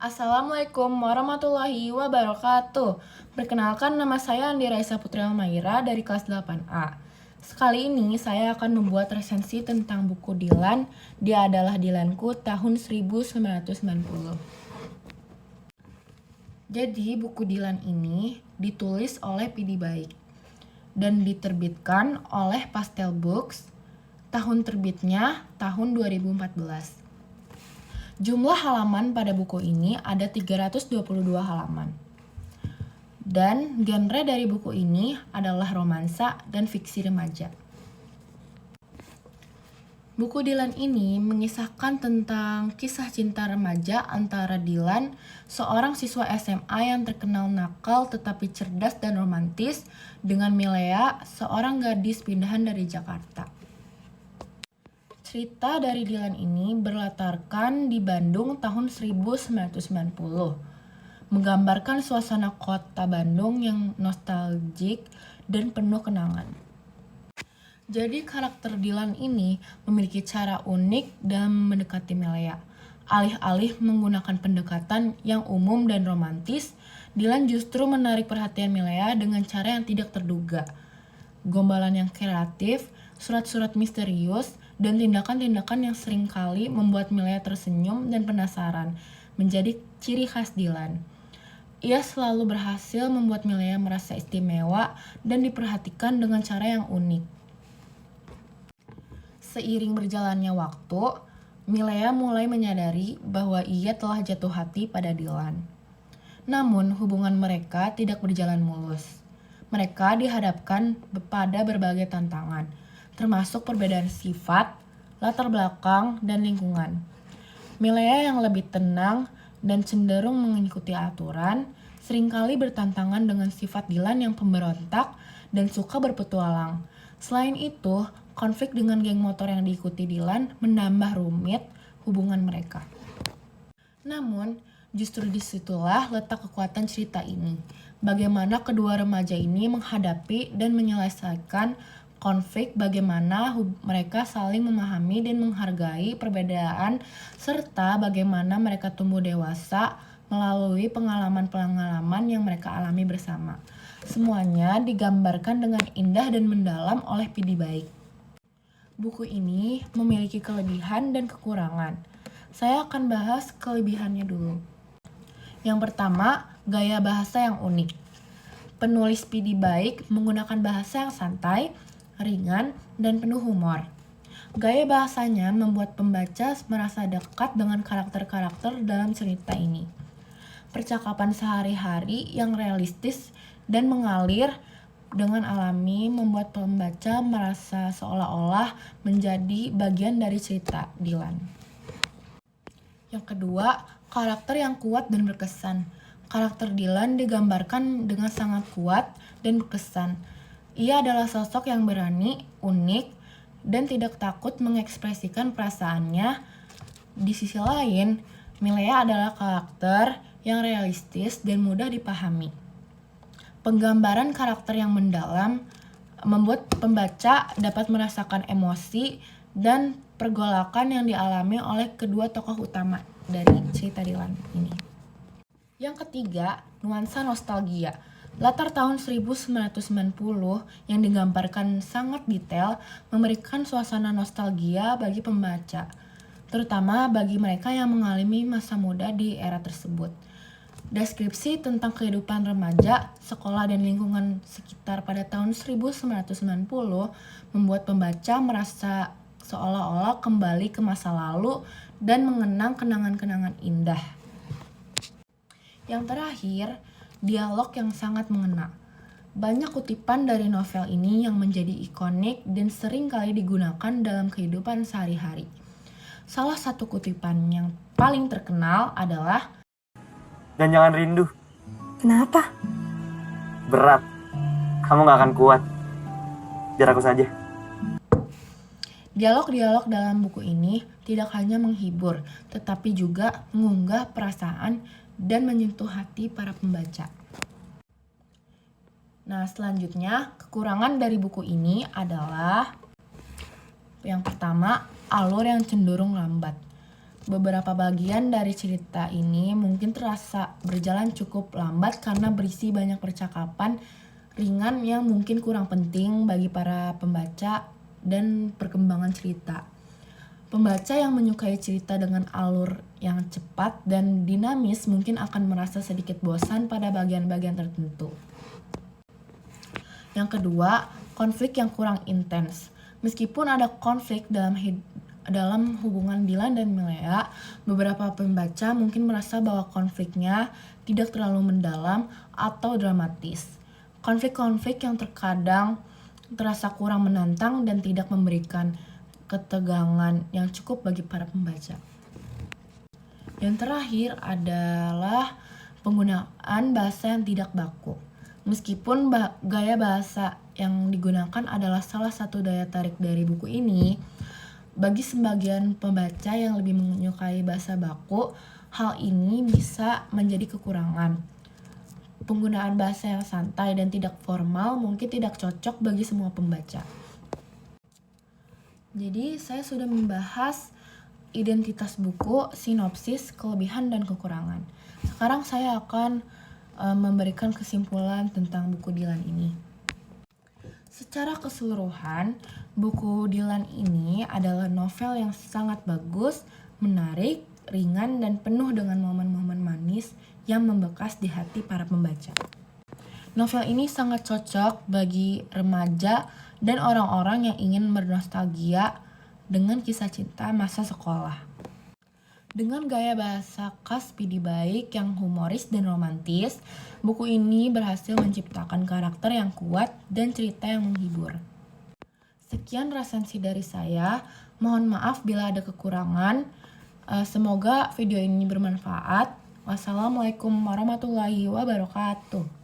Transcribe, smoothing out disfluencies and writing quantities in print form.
Assalamualaikum warahmatullahi wabarakatuh. Perkenalkan, nama saya Andi Raisa Putri Almaira dari kelas 8A. Sekali ini saya akan membuat resensi tentang buku Dilan, Dia Adalah Dilanku tahun 1990. Jadi buku Dilan ini ditulis oleh Pidi Baik dan diterbitkan oleh Pastel Books. Tahun terbitnya tahun 2014. Jumlah halaman pada buku ini ada 322 halaman. Dan genre dari buku ini adalah romansa dan fiksi remaja. Buku Dilan ini mengisahkan tentang kisah cinta remaja antara Dilan, seorang siswa SMA yang terkenal nakal tetapi cerdas dan romantis, dengan Milea, seorang gadis pindahan dari Jakarta. Cerita dari Dilan ini berlatarkan di Bandung tahun 1990, menggambarkan suasana kota Bandung yang nostalgik dan penuh kenangan. Jadi karakter Dilan ini memiliki cara unik dalam mendekati Milea. Alih-alih menggunakan pendekatan yang umum dan romantis, Dilan justru menarik perhatian Milea dengan cara yang tidak terduga. Gombalan yang kreatif, surat-surat misterius, dan tindakan-tindakan yang seringkali membuat Milea tersenyum dan penasaran menjadi ciri khas Dilan. Ia selalu berhasil membuat Milea merasa istimewa dan diperhatikan dengan cara yang unik. Seiring berjalannya waktu, Milea mulai menyadari bahwa ia telah jatuh hati pada Dilan. Namun hubungan mereka tidak berjalan mulus. Mereka dihadapkan pada berbagai tantangan, termasuk perbedaan sifat, latar belakang, dan lingkungan. Milea yang lebih tenang dan cenderung mengikuti aturan, seringkali bertantangan dengan sifat Dilan yang pemberontak dan suka berpetualang. Selain itu, konflik dengan geng motor yang diikuti Dilan menambah rumit hubungan mereka. Namun, justru disitulah letak kekuatan cerita ini. Bagaimana kedua remaja ini menghadapi dan menyelesaikan konflik, bagaimana mereka saling memahami dan menghargai perbedaan, serta bagaimana mereka tumbuh dewasa melalui pengalaman-pengalaman yang mereka alami bersama. Semuanya digambarkan dengan indah dan mendalam oleh Pidi Baik. Buku ini memiliki kelebihan dan kekurangan. Saya akan bahas kelebihannya dulu. Yang pertama, gaya bahasa yang unik. Penulis Pidi Baik menggunakan bahasa yang santai, ringan, dan penuh humor. Gaya bahasanya membuat pembaca merasa dekat dengan karakter-karakter dalam cerita ini. Percakapan sehari-hari yang realistis dan mengalir dengan alami membuat pembaca merasa seolah-olah menjadi bagian dari cerita Dilan. Yang kedua, karakter yang kuat dan berkesan. Karakter Dilan digambarkan dengan sangat kuat dan berkesan. Ia adalah sosok yang berani, unik, dan tidak takut mengekspresikan perasaannya. Di sisi lain, Milea adalah karakter yang realistis dan mudah dipahami. Penggambaran karakter yang mendalam membuat pembaca dapat merasakan emosi dan pergolakan yang dialami oleh kedua tokoh utama dari cerita Dilan ini. Yang ketiga, nuansa nostalgia. Latar tahun 1990 yang digambarkan sangat detail memberikan suasana nostalgia bagi pembaca, terutama bagi mereka yang mengalami masa muda di era tersebut. Deskripsi tentang kehidupan remaja, sekolah, dan lingkungan sekitar pada tahun 1990 membuat pembaca merasa seolah-olah kembali ke masa lalu dan mengenang kenangan-kenangan indah. Yang terakhir, dialog yang sangat mengena. Banyak kutipan dari novel ini yang menjadi ikonik dan sering kali digunakan dalam kehidupan sehari-hari. Salah satu kutipan yang paling terkenal adalah, "Dan jangan rindu. Kenapa? Berat. Kamu gak akan kuat. Biar aku saja." Dialog-dialog dalam buku ini tidak hanya menghibur, tetapi juga mengunggah perasaan dan menyentuh hati para pembaca. Nah, selanjutnya, kekurangan dari buku ini adalah yang pertama, alur yang cenderung lambat. Beberapa bagian dari cerita ini mungkin terasa berjalan cukup lambat karena berisi banyak percakapan ringan yang mungkin kurang penting bagi para pembaca dan perkembangan cerita. Pembaca yang menyukai cerita dengan alur yang cepat dan dinamis mungkin akan merasa sedikit bosan pada bagian-bagian tertentu. Yang kedua, konflik yang kurang intens. Meskipun ada konflik dalam hubungan Dylan dan Milea, beberapa pembaca mungkin merasa bahwa konfliknya tidak terlalu mendalam atau dramatis. Konflik-konflik yang terkadang terasa kurang menantang dan tidak memberikan ketegangan yang cukup bagi para pembaca. Yang terakhir adalah penggunaan bahasa yang tidak baku. Meskipun gaya bahasa yang digunakan adalah salah satu daya tarik dari buku ini, bagi sebagian pembaca yang lebih menyukai bahasa baku, hal ini bisa menjadi kekurangan. Penggunaan bahasa yang santai dan tidak formal mungkin tidak cocok bagi semua pembaca. Jadi, saya sudah membahas identitas buku, sinopsis, kelebihan, dan kekurangan. Sekarang saya akan memberikan kesimpulan tentang buku Dylan ini. Secara keseluruhan, buku Dylan ini adalah novel yang sangat bagus, menarik, ringan, dan penuh dengan momen-momen manis yang membekas di hati para pembaca. Novel ini sangat cocok bagi remaja dan orang-orang yang ingin bernostalgia dengan kisah cinta masa sekolah. Dengan gaya bahasa khas Pidi Baiq yang humoris dan romantis, buku ini berhasil menciptakan karakter yang kuat dan cerita yang menghibur. Sekian resensi dari saya, mohon maaf bila ada kekurangan. Semoga video ini bermanfaat. Wassalamualaikum warahmatullahi wabarakatuh.